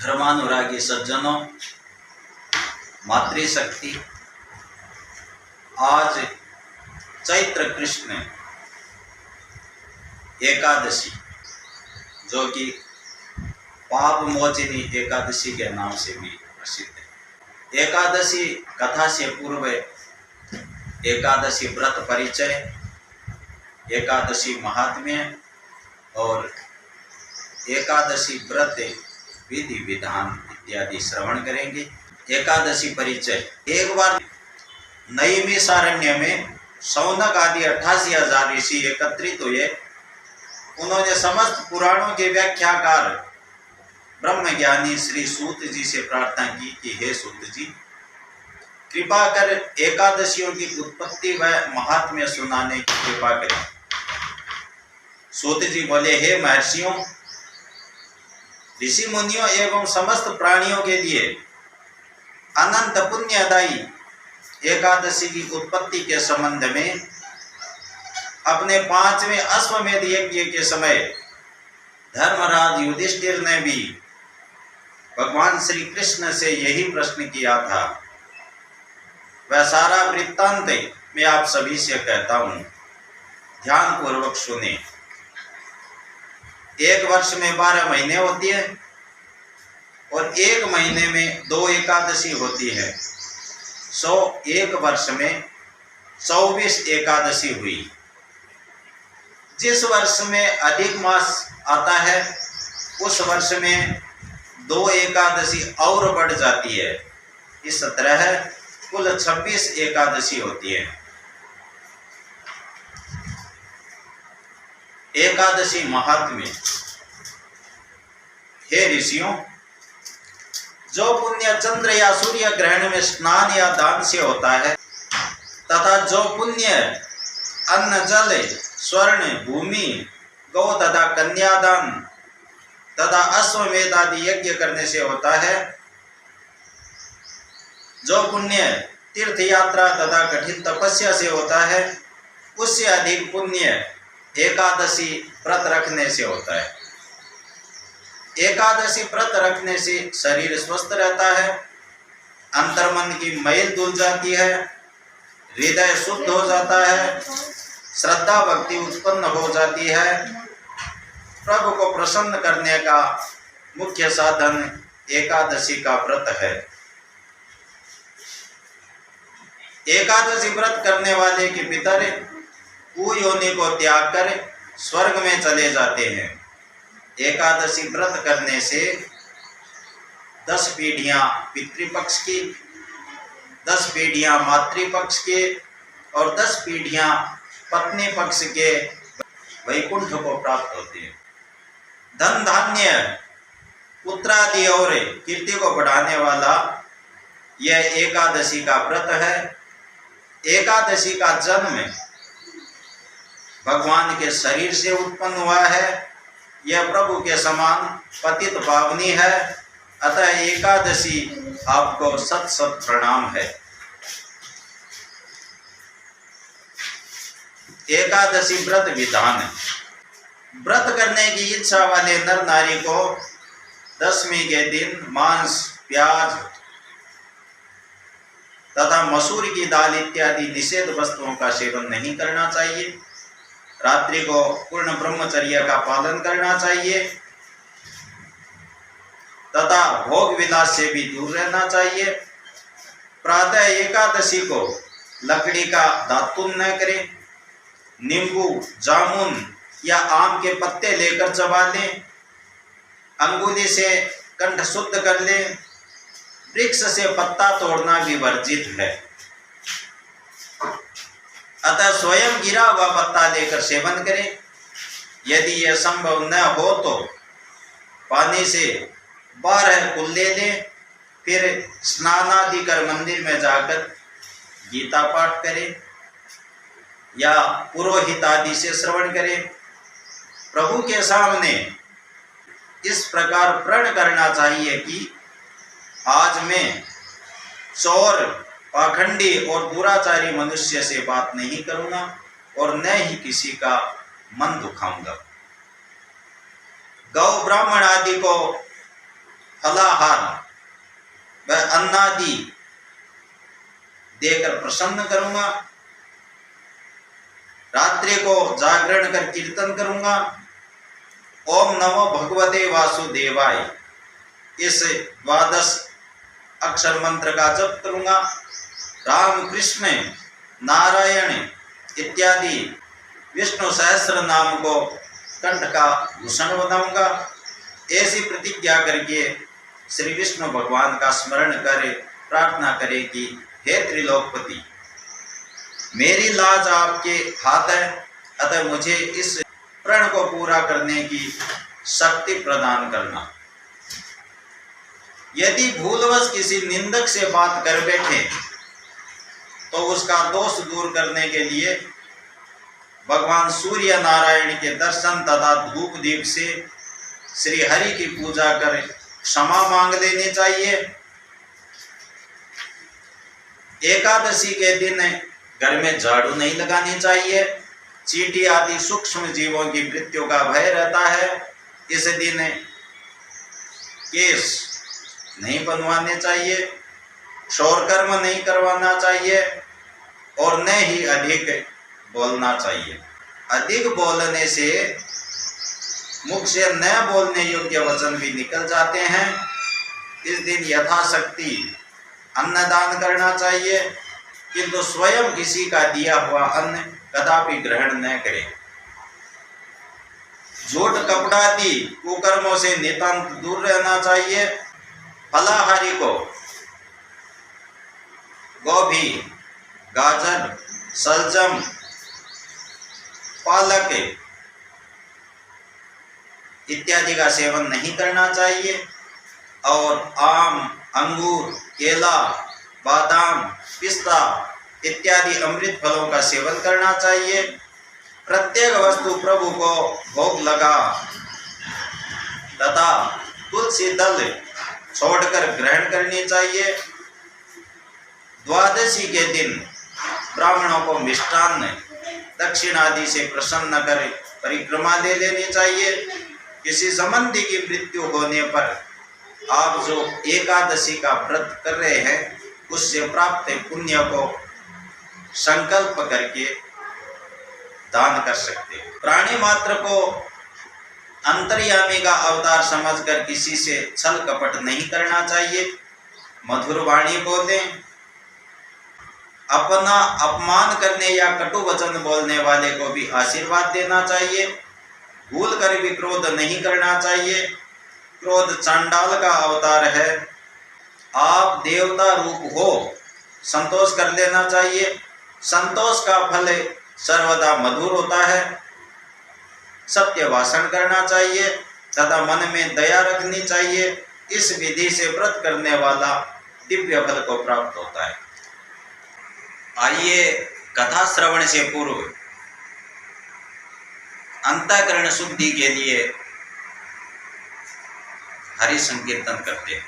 धर्मानुरागी सज्जनों, मातृशक्ति, आज चैत्र कृष्ण एकादशी जो कि पाप मोचिनी एकादशी के नाम से भी प्रसिद्ध है। एकादशी कथा से पूर्व एकादशी व्रत परिचय, एकादशी महात्म्य और एकादशी व्रत विधि विधान इत्यादि श्रवण करेंगे। एकादशी परिचय। एक बार नैमिषारण्य में शौनक आदि 88,000 ऋषि एकत्रित हुए। उन्होंने समस्त पुराणों के व्याख्याकार ब्रह्मज्ञानी श्री सूत जी से प्रार्थना की कि हे सूत जी, कृपा कर एकादशियों की उत्पत्ति व महात्म्य सुनाने की कृपा करें। सूत जी बोले, हे महर्षियों, ऋषि मुनियों एवं समस्त प्राणियों के लिए अनंत पुण्यदायी एकादशी की उत्पत्ति के संबंध में अपने 5वें अश्वमेध यज्ञ के समय धर्मराज युधिष्ठिर ने भी भगवान श्री कृष्ण से यही प्रश्न किया था। वह सारा वृत्तांत मैं आप सभी से कहता हूं, ध्यान पूर्वक सुने। एक वर्ष में 12 महीने होती है और एक महीने में 2 एकादशी होती है। एक वर्ष में 24 एकादशी हुई। जिस वर्ष में अधिक मास आता है उस वर्ष में 2 एकादशी और बढ़ जाती है। इस तरह कुल 26 एकादशी होती है। एकादशी महात्म्य। हे ऋषियों, जो पुण्य चंद्र या सूर्य ग्रहण में स्नान या दान से होता है तथा जो पुण्य अन्न जल स्वर्ण भूमि गौ तथा कन्यादान तथा अश्वमेध आदि यज्ञ करने से होता है, जो पुण्य तीर्थ यात्रा तथा कठिन तपस्या से होता है, उससे अधिक पुण्य एकादशी व्रत रखने से होता है। एकादशी व्रत रखने से शरीर स्वस्थ रहता है, अंतर्मन की मैल धुल जाती है, हृदय शुद्ध हो जाता है, श्रद्धा भक्ति उत्पन्न हो जाती है। प्रभु को प्रसन्न करने का मुख्य साधन एकादशी का व्रत है। एकादशी व्रत करने वाले के पितर कुयोनि को त्याग कर स्वर्ग में चले जाते हैं। एकादशी व्रत करने से 10 पीढ़ियां पितृपक्ष की, 10 पीढ़ियां मातृपक्ष के और 10 पीढ़ियां पत्नी पक्ष के वैकुंठ को प्राप्त होती है। धन धान्य पुत्रादि और कीर्ति को बढ़ाने वाला यह एकादशी का व्रत है। एकादशी का जन्म भगवान के शरीर से उत्पन्न हुआ है। यह प्रभु के समान पतित पावनी है। अतः एकादशी आपको सत सत प्रणाम है। एकादशी व्रत विधान। व्रत करने की इच्छा वाले नर नारी को दशमी के दिन मांस, प्याज तथा मसूर की दाल इत्यादि निषेध वस्तुओं का सेवन नहीं करना चाहिए। रात्रि को पूर्ण ब्रह्मचर्य का पालन करना चाहिए तथा भोग विलास से भी दूर रहना चाहिए। प्रातः एकादशी को लकड़ी का दातुन न करें। नींबू, जामुन या आम के पत्ते लेकर चबा लें। अंगुली से कंठ शुद्ध कर लें। वृक्ष से पत्ता तोड़ना भी वर्जित है। अतः स्वयं गिरा हुआ पत्ता लेकर सेवन करें। यदि यह संभव न हो तो पानी से 12 कुल्ले लें। फिर स्नान आदि कर मंदिर में जाकर गीता पाठ करें या पुरोहित आदि से श्रवण करें। प्रभु के सामने इस प्रकार प्रण करना चाहिए कि आज मैं चोर, पाखंडी और दुराचारी मनुष्य से बात नहीं करूंगा और न ही किसी का मन दुखाऊंगा। गौ ब्राह्मण आदि को फलाहार व अन्नादि देकर प्रसन्न करूंगा। रात्रि को जागरण कर कीर्तन करूंगा। ओम नमो भगवते वासुदेवाय इस 12 अक्षर मंत्र का जप करूंगा। राम कृष्ण नारायण इत्यादि विष्णु सहस्त्र नाम को कंठ का भूषण बनाऊंगा। ऐसी प्रतिज्ञा करके श्री विष्णु भगवान का स्मरण करे, प्रार्थना करे कि हे त्रिलोकपति, मेरी लाज आपके हाथ है, अतः मुझे इस प्रण को पूरा करने की शक्ति प्रदान करना। यदि भूलवश किसी निंदक से बात कर बैठे तो उसका दोष दूर करने के लिए भगवान सूर्य नारायण के दर्शन तथा धूप दीप से श्री हरि की पूजा कर क्षमा मांग लेनी चाहिए। एकादशी के दिन घर में झाड़ू नहीं लगानी चाहिए। चींटी आदि सूक्ष्म जीवों की मृत्यु का भय रहता है। इस दिन केश नहीं बनवाने चाहिए, शौर कर्म नहीं करवाना चाहिए और न ही अधिक बोलना चाहिए। अधिक बोलने से मुख से न बोलने योग्य वचन भी निकल जाते हैं। इस दिन यथाशक्ति अन्नदान करना चाहिए, किंतु स्वयं किसी का दिया हुआ अन्न कदापि ग्रहण न करें। झूठ कपटादि कुकर्मों से नितांत दूर रहना चाहिए। फलाहारी को गोभी, गाजर, सलजम, पालक इत्यादि का सेवन नहीं करना चाहिए और आम, अंगूर, केला, बादाम, पिस्ता इत्यादि अमृत फलों का सेवन करना चाहिए। प्रत्येक वस्तु प्रभु को भोग लगा तथा तुलसी दल छोड़कर ग्रहण करनी चाहिए। द्वादशी के दिन ब्राह्मणों को मिष्टान्न दक्षिण आदि से प्रसन्न कर परिक्रमा ले लेनी चाहिए। किसी संबंधी की मृत्यु होने पर आप जो एकादशी का व्रत कर रहे हैं उससे प्राप्त पुण्य को संकल्प करके दान कर सकते हैं। प्राणी मात्र को अंतर्यामी का अवतार समझकर किसी से छल कपट नहीं करना चाहिए। मधुर वाणी बोलें। अपना अपमान करने या कटु वचन बोलने वाले को भी आशीर्वाद देना चाहिए। भूल कर भी क्रोध नहीं करना चाहिए। क्रोध चांडाल का अवतार है। आप देवता रूप हो, संतोष कर लेना चाहिए। संतोष का फल सर्वदा मधुर होता है। सत्य भाषण करना चाहिए तथा मन में दया रखनी चाहिए। इस विधि से व्रत करने वाला दिव्य फल को प्राप्त होता है। आइए कथा श्रवण से पूर्व अंतःकरण शुद्धि के लिए हरि संकीर्तन करते हैं।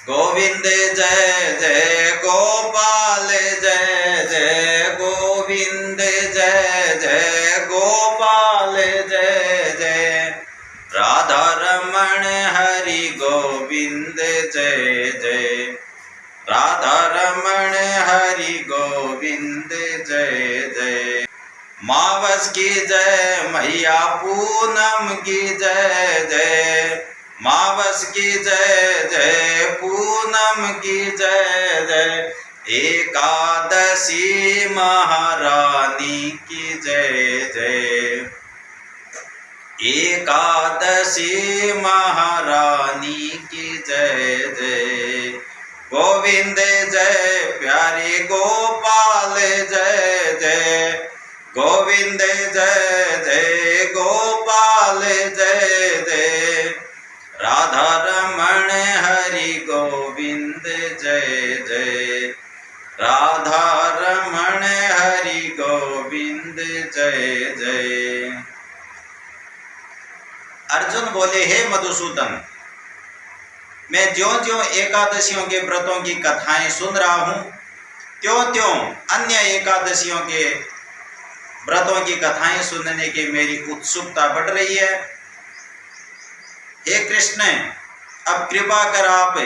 गोविंद जय जय गोपाल जय जय गोविंद जय जय गोपाल जय जय राधा रमण हरि गोविंद जय जय राधा रमण हरि गोविंद जय जय। मावस की जय मैया पूनम की जय जय मावस की जय जय पूनम की जय जय एकादशी महारानी की जय जय एकादशी महारानी की जय जय। गोविंद जय प्यारे गोपाल जय जय गोविंद जय जय गोपाल जय जय राधा रमण हरि गोविंद जय जय राधा रमण हरि गोविंद जय जय। अर्जुन बोले, हे मधुसूदन, मैं ज्यों ज्यों एकादशियों के व्रतों की कथाएं सुन रहा हूं त्यों त्यों अन्य एकादशियों के व्रतों की कथाएं सुनने की मेरी उत्सुकता बढ़ रही है। हे कृष्ण, अब कृपा कर आप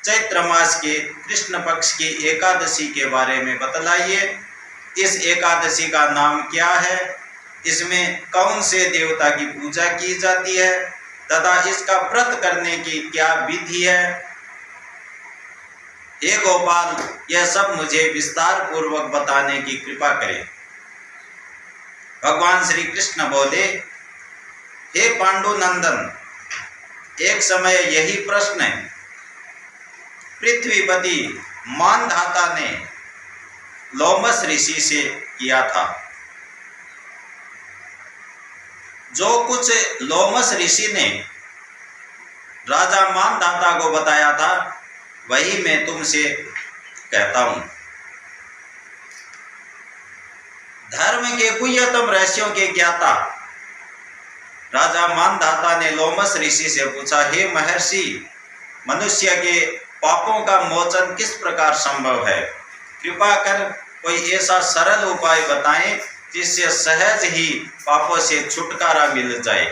चैत्र मास के कृष्ण पक्ष की एकादशी के बारे में बतलाइए। इस एकादशी का नाम क्या है, इसमें कौन से देवता की पूजा की जाती है तथा इसका व्रत करने की क्या विधि है। हे गोपाल, यह सब मुझे विस्तार पूर्वक बताने की कृपा करें। भगवान श्री कृष्ण बोले, हे पांडुनंदन, एक समय यही प्रश्न पृथ्वीपति मानधाता ने लोमस ऋषि से किया था। जो कुछ लोमस ऋषि ने राजा मानधाता को बताया था वही मैं तुमसे कहता हूं। धर्म के गुह्यतम रहस्यों के ज्ञाता राजा मानधाता ने लोमस ऋषि से पूछा, हे महर्षि, मनुष्य के पापों का मोचन किस प्रकार संभव है? कृपा कर कोई ऐसा सरल उपाय बताएं जिससे सहज ही पापों से छुटकारा मिल जाए।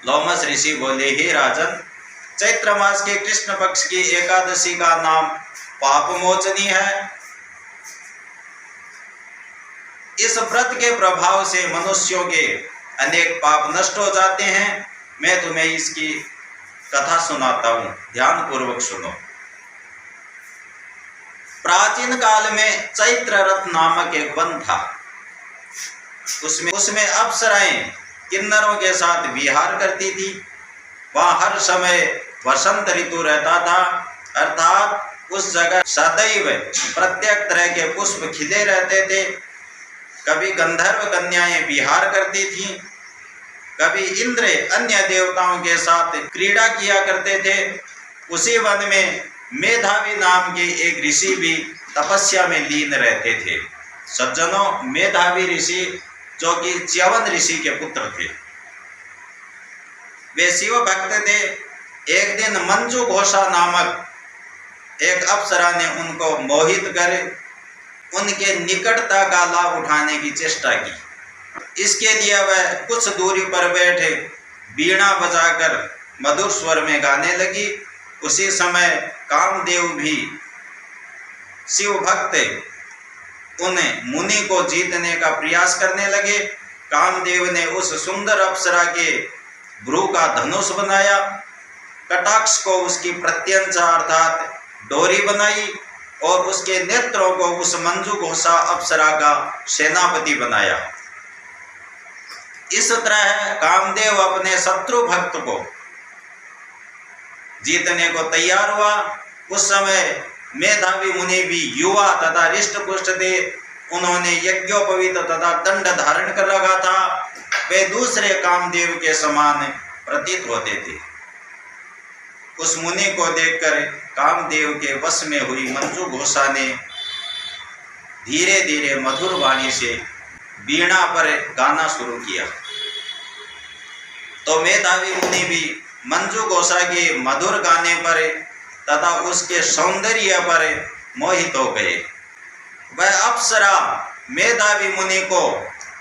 लोमस ऋषि बोले, हे राजन, चैत्र मास के कृष्ण पक्ष की एकादशी का नाम पाप मोचनी है। इस व्रत के प्रभाव से मनुष्यों के अनेक पाप नष्ट हो जाते हैं। मैं तुम्हें इसकी कथा सुनाता हूं, ध्यान पूर्वक सुनो। प्राचीन काल में चैत्र रथ नामक एक वन था। उसमें अप्सराएं किन्नरों के साथ विहार करती थी। वहां हर समय वसंत ऋतु रहता था, अर्थात उस जगह सदैव प्रत्येक तरह के पुष्प खिले रहते थे। कभी गंधर्व कन्याएं विहार करती थीं, कभी इंद्र अन्य देवताओं के साथ क्रीड़ा किया करते थे। उसी वन में मेधावी नाम के एक ऋषि भी तपस्या में लीन रहते थे। सज्जनों, मेधावी ऋषि जो कि च्यवन ऋषि के पुत्र थे, वे शिव भक्त थे। एक दिन मंजू घोषा नामक एक अप्सरा ने उनको मोहित कर उनके निकटता का लाभ उठाने की चेष्टा की। इसके लिए वह कुछ दूरी पर बैठे वीणा बजाकर मधुर स्वर में गाने लगी। उसी समय कामदेव भी शिव भक्त उन मुनि को जीतने का प्रयास करने लगे। कामदेव ने उस सुंदर अप्सरा के भ्रू का धनुष बनाया, कटाक्ष को उसकी प्रत्यंचा अर्थात डोरी बनाई और उसके नेत्रों को उस मंजू घोषा अप्सरा का सेनापति बनाया। इस तरह कामदेव अपने शत्रु भक्त को जीतने को तैयार हुआ। उस समय मेधावी मुनि भी युवा तथा रिष्ट पुष्ट थे। उन्होंने यज्ञोपवीत तथा दंड धारण कर रखा था। वे दूसरे कामदेव के समान प्रतीत होते थे। उस मुनि को देखकर कामदेव के वश में हुई मंजू घोषा ने धीरे धीरे मधुर वाणी से वीणा पर गाना शुरू किया। तो मेधावी मुनि भी मंजू घोषा के मधुर गाने पर तथा उसके सौंदर्य पर मोहित हो गए। वह अप्सरा मेधावी मुनि को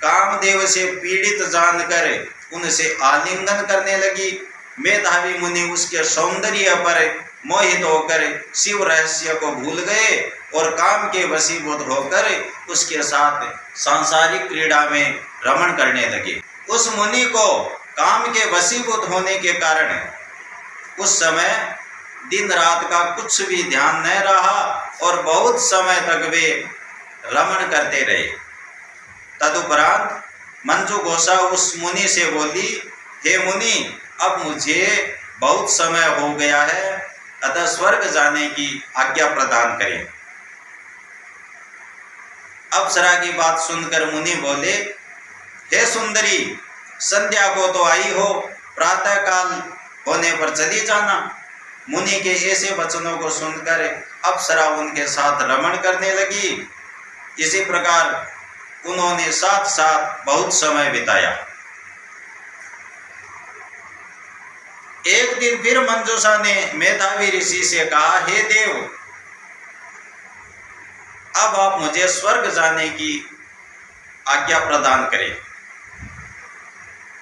कामदेव से पीड़ित जानकर उनसे आलिंगन करने लगी। मेधावी मुनि उसके सौंदर्य पर मोहित होकर शिव रहस्य को भूल गए और काम के वशीभूत होकर उसके साथ सांसारिक क्रीड़ा में रमण करने लगे। उस मुनि को काम के वशीभूत होने के कारण उस समय दिन रात का कुछ भी ध्यान न रहा और बहुत समय तक वे रमण करते रहे। तदुपरांत मंजू घोषा उस मुनि से बोली, हे मुनि, अब मुझे बहुत समय हो गया है, अतः स्वर्ग जाने की आज्ञा प्रदान करें। अप्सरा की बात सुनकर मुनि बोले, हे सुंदरी, संध्या को तो आई हो, प्रातः काल होने पर चली जाना। मुनि के ऐसे वचनों को सुनकर अप्सरा उनके साथ रमण करने लगी। इसी प्रकार उन्होंने साथ साथ बहुत समय बिताया। एक दिन फिर मंजूषा ने मेधावी ऋषि से कहा, हे देव, अब आप मुझे स्वर्ग जाने की आज्ञा प्रदान करें।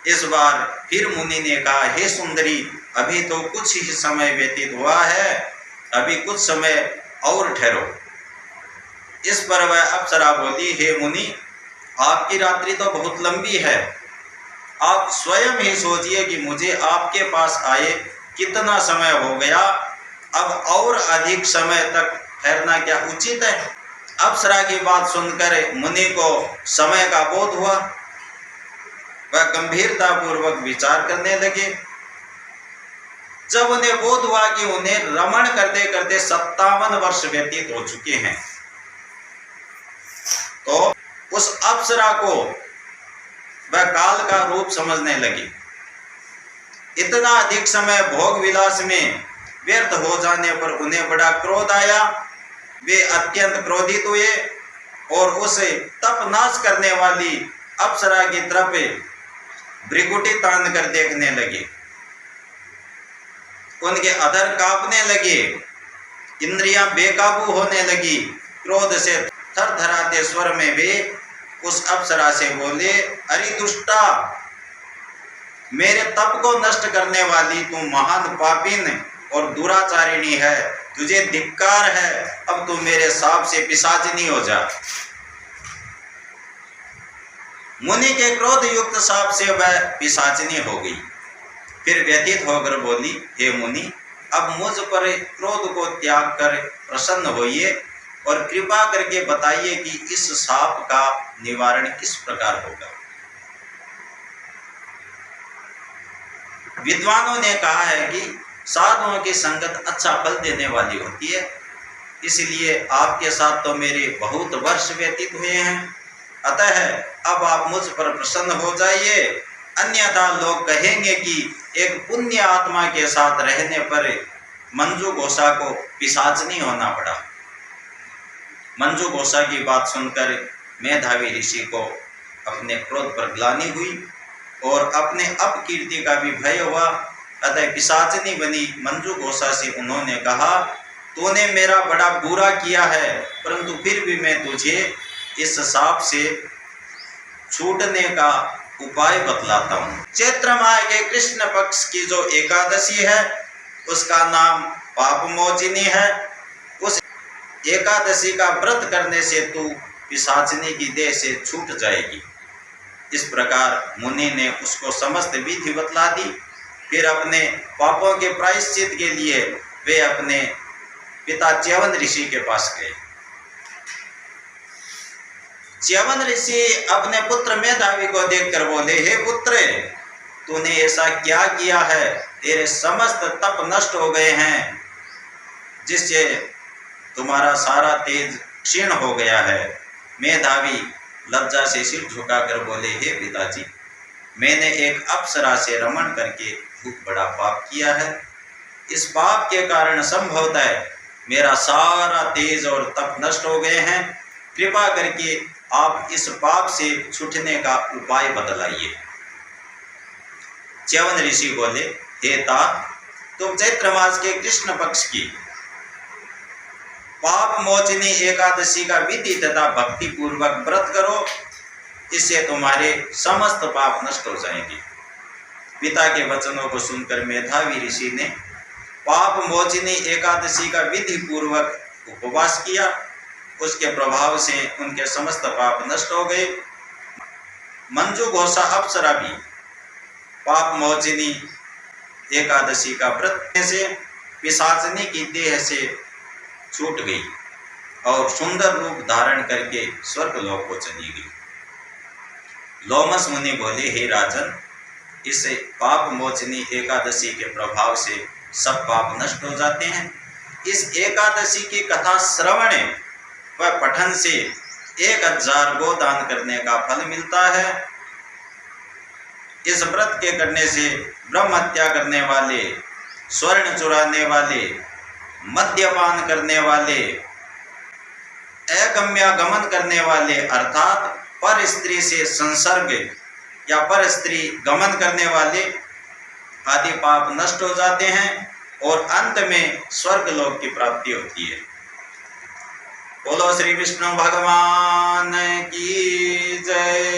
इस बार फिर मुनि ने कहा, हे सुंदरी, अभी तो कुछ ही समय व्यतीत हुआ है, अभी कुछ समय और ठहरो। इस पर वह अप्सरा बोली, हे मुनि, आपकी रात्रि तो बहुत लंबी है, आप स्वयं ही सोचिए कि मुझे आपके पास आए कितना समय हो गया, अब और अधिक समय तक ठहरना क्या उचित है? अप्सरा की बात सुनकर मुनि को समय का बोध हुआ। वह गंभीरता पूर्वक विचार करने लगे। जब उन्हें बोध हुआ कि उन्हें रमण करते करते 57 वर्ष व्यतीत हो चुके हैं, तो उस अप्सरा को वह काल का रूप समझने लगी। इतना अधिक समय भोग विलास में व्यर्थ हो जाने पर उन्हें बड़ा क्रोध आया। वे अत्यंत क्रोधित हुए और उसे तपनाश करने वाली अप्सरा की तरफ भ्रिकुटी तान कर देखने लगे। उनके अधर कांपने लगे, इंद्रियां बेकाबू होने लगी। क्रोध से थरथराते स्वर में वे उस अप्सरा से बोले, अरे दुष्टा, मेरे तप को नष्ट करने वाली तू महान पापिन और दुराचारिणी है, तुझे धिक्कार है, अब तू मेरे शाप से पिशाचिनी हो जा। मुनि के क्रोध युक्त शाप से वह पिशाचिनी हो गई। फिर व्यथित होकर बोली, हे मुनि, अब मुझ पर क्रोध को त्याग कर प्रसन्न होइए और कृपा करके बताइए कि इस शाप का निवारण किस प्रकार होगा। विद्वानों ने कहा है कि साधुओं की संगत अच्छा फल देने वाली होती है, इसलिए आपके साथ तो मेरे बहुत वर्ष व्यतीत हुए हैं, अतः अब आप मुझ पर प्रसन्न हो जाइए, अन्यथा लोग कहेंगे कि एक पुण्य आत्मा के साथ रहने पर मंजू घोषा को पिशाचनी होना पड़ा। मंजू घोषा की बात सुनकर मेधावी ऋषि को अपने क्रोध पर ग्लानि हुई और अपने अपकीर्ति का भी भय हुआ, अतः पिशाचनी बनी मंजू घोषा से उन्होंने कहा, तूने मेरा बड़ा बुरा किया है, परंतु फिर भी मैं तुझे इस शाप से छूटने का उपाय बतलाता हूँ। चैत्र माह के कृष्ण पक्ष की जो एकादशी है उसका नाम पापमोचिनी है। उस एकादशी का व्रत करने से तू पिशाचिनी की देह से छूट जाएगी। इस प्रकार मुनि ने उसको समस्त विधि बतला दी। फिर अपने पापों के प्रायश्चित के लिए वे अपने पिता च्यवन ऋषि के पास गए। च्यवन ऋषि अपने पुत्र मेधावी को देखकर बोले, हे पुत्र, तूने ऐसा क्या किया है? तेरे समस्त तप नष्ट हो गए हैं, जिससे तुम्हारा सारा तेज क्षीण हो गया है। मेधावी लज्जा से सिर झुकाकर बोले, हे पिताजी, मैंने एक अप्सरा से रमण करके बहुत बड़ा पाप किया है। इस पाप के कारण संभवतः मेरा सारा तेज और तप नष्ट हो गए हैं। कृपा करके आप इस पाप से छूटने का उपाय बतलाइए। च्यवन ऋषि बोले, हे तात, तुम चैत्र मास के कृष्ण पक्ष की पाप मोचनी एकादशी का विधि तथा भक्ति पूर्वक व्रत करो, इससे तुम्हारे समस्त पाप नष्ट हो जाएंगे। पिता के वचनों को सुनकर मेधावी ऋषि ने पाप मोचनी एकादशी का विधि पूर्वक उपवास किया। उसके प्रभाव से उनके समस्त पाप नष्ट हो गए। मंजू घोषा अप्सरा भी पाप मोचनी एकादशी का व्रत से पिशाचनी की देह से छूट गई और सुंदर रूप धारण करके स्वर्गलोक को चली गई। लोमस मुनि बोले, हे राजन, इस पाप मोचनी एकादशी के प्रभाव से सब पाप नष्ट हो जाते हैं। इस एकादशी की कथा श्रवण व पठन से 1000 गोदान करने का फल मिलता है। इस व्रत के करने से ब्रह्म हत्या करने वाले, स्वर्ण चुराने वाले, मद्यपान करने वाले, अगम्यागमन करने वाले अर्थात पर स्त्री से संसर्ग या पर स्त्री गमन करने वाले आदि पाप नष्ट हो जाते हैं और अंत में स्वर्ग लोक की प्राप्ति होती है। बोलो श्री विष्णु भगवान की जय।